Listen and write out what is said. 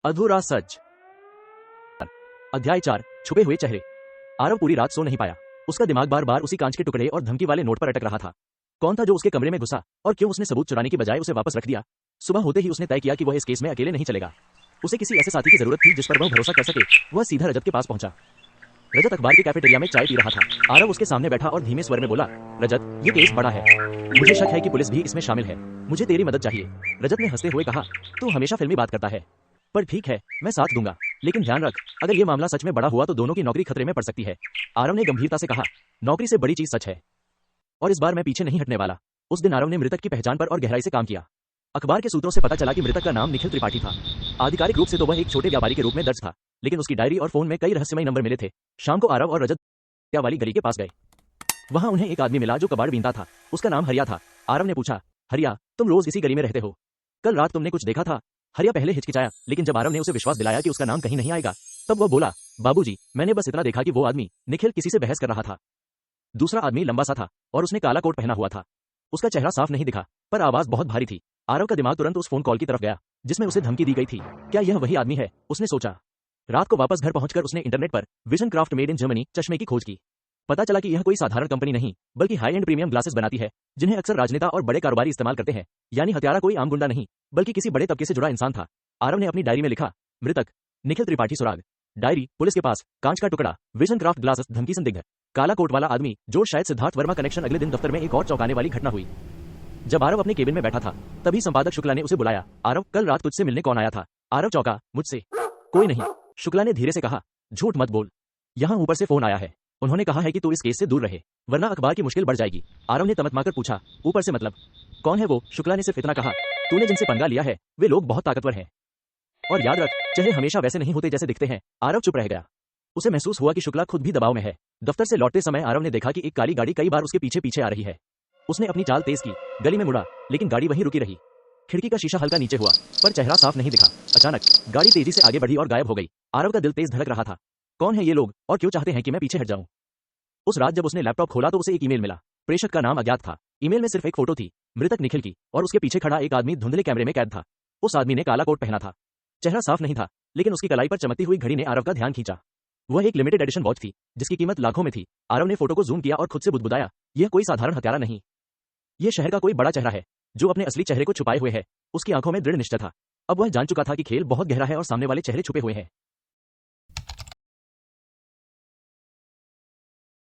अधूरा सच। अध्याय 4, छुपे हुए चेहरे। आरव पूरी रात सो नहीं पाया। उसका दिमाग बार बार उसी कांच के टुकड़े और धमकी वाले नोट पर अटक रहा था। कौन था जो उसके कमरे में घुसा और क्यों उसने सबूत चुराने की बजाय उसे वापस रख दिया। सुबह होते ही उसने तय किया कि वह इस केस में अकेले नहीं चलेगा। उसे किसी ऐसे साथी की जरूरत थी जिस पर वह भरोसा कर सके। वह सीधा रजत के पास पहुंचा। रजत अखबार के कैफेटेरिया में चाय पी रहा था। आरव उसके सामने बैठा और धीमे स्वर में बोला, रजत, ये केस बड़ा है। मुझे शक है कि पुलिस भी इसमें शामिल है। मुझे तेरी मदद चाहिए। रजत ने हंसते हुए कहा, तू हमेशा फिल्मी बात करता है, पर ठीक है, मैं साथ दूंगा, लेकिन ध्यान रख, अगर ये मामला सच में बड़ा हुआ तो दोनों की नौकरी खतरे में पड़ सकती है। आरव ने गंभीरता से कहा, नौकरी से बड़ी चीज सच है, और इस बार मैं पीछे नहीं हटने वाला। उस दिन आरव ने मृतक की पहचान पर और गहराई से काम किया। अखबार के सूत्रों से पता चला कि मृतक का नाम निखिल त्रिपाठी था। आधिकारिक रूप से तो वह एक छोटे व्यापारी के रूप में दर्ज था, लेकिन उसकी डायरी और फोन में कई रहस्यमय नंबर मिले थे। शाम को आरव और रजत वाली गली के पास गए। वहां उन्हें एक आदमी मिला जो कबाड़ बीनता था। उसका नाम हरिया था। आरव ने पूछा, हरिया, तुम रोज इसी गली में रहते हो? कल रात तुमने कुछ देखा था? हरिया पहले हिचकिचाया, लेकिन जब आरव ने उसे विश्वास दिलाया कि उसका नाम कहीं नहीं आएगा, तब वह बोला, बाबूजी, मैंने बस इतना देखा कि वो आदमी निखिल किसी से बहस कर रहा था। दूसरा आदमी लंबा सा था और उसने काला कोट पहना हुआ था। उसका चेहरा साफ नहीं दिखा, पर आवाज बहुत भारी थी। आरव का दिमाग तुरंत उस फोन कॉल की तरफ गया जिसमें उसे धमकी दी गई थी। क्या यह वही आदमी है? उसने सोचा। रात को वापस घर पहुंचकर उसने इंटरनेट पर vision craft made in Germany चश्मे की खोज की। पता चला कि यह कोई साधारण कंपनी नहीं, बल्कि हाई एंड प्रीमियम ग्लासेस बनाती है, जिन्हें अक्सर राजनेता और बड़े कारोबारी इस्तेमाल करते हैं। यानी हत्यारा कोई आम गुंडा नहीं, बल्कि किसी बड़े तबके से जुड़ा इंसान था। आरव ने अपनी डायरी में लिखा, मृतक निखिल त्रिपाठी सुराग। डायरी, पुलिस के पास, कांच का टुकड़ा, विजन क्राफ्ट ग्लासेस, धमकी संदिग्ध, काला कोट वाला आदमी जो शायद सिद्धार्थ वर्मा कनेक्शन। अगले दिन दफ्तर में एक और चौंकाने वाली घटना हुई। जब आरव अपने केबिन में बैठा था, तभी संपादक शुक्ला ने उसे बुलाया। आरव, कल रात तुझसे मिलने कौन आया था? आरव चौंका, मुझसे कोई नहीं। शुक्ला ने धीरे से कहा, झूठ मत बोल, यहाँ ऊपर से फोन आया है। उन्होंने कहा है कि तू इस केस से दूर रहे, वरना अखबार की मुश्किल बढ़ जाएगी। आरव ने तमतमाकर पूछा, ऊपर से मतलब? कौन है वो? शुक्ला ने सिर्फ इतना कहा, तूने जिनसे पंगा लिया है वे लोग बहुत ताकतवर हैं, और याद रख, चेहरे हमेशा वैसे नहीं होते जैसे दिखते हैं। आरव चुप रह गया। उसे महसूस हुआ कि शुक्ला खुद भी दबाव में है। दफ्तर से लौटते समय आरव ने देखा कि एक काली गाड़ी कई बार उसके पीछे पीछे आ रही है। उसने अपनी चाल तेज की, गली में मुड़ा, लेकिन गाड़ी वहीं रुकी रही। खिड़की का शीशा हल्का नीचे हुआ, पर चेहरा साफ नहीं दिखा। अचानक गाड़ी तेजी से आगे बढ़ी और गायब हो गई। आरव का दिल तेज धड़क रहा था। कौन है ये लोग और क्यों चाहते हैं कि मैं पीछे हट जाऊं? उस रात जब उसने लैपटॉप खोला तो उसे एक ईमेल मिला। प्रेषक का नाम अज्ञात था। ईमेल में सिर्फ एक फोटो थी, मृतक निखिल की, और उसके पीछे खड़ा एक आदमी धुंधले कैमरे में कैद था। उस आदमी ने काला कोट पहना था। चेहरा साफ नहीं था, लेकिन उसकी कलाई पर चमकती हुई घड़ी ने आरव का ध्यान खींचा। वह एक लिमिटेड एडिशन वॉच थी, जिसकी कीमत लाखों में थी। आरव ने फोटो को जूम किया और खुद से बुदबुदाया, यह कोई साधारण हत्यारा नहीं, यह शहर का कोई बड़ा चेहरा है जो अपने असली चेहरे को छुपाए हुए है। उसकी आंखों में दृढ़ निश्चय था। अब वह जान चुका था कि खेल बहुत गहरा है और सामने वाले चेहरे छुपे हुए हैं।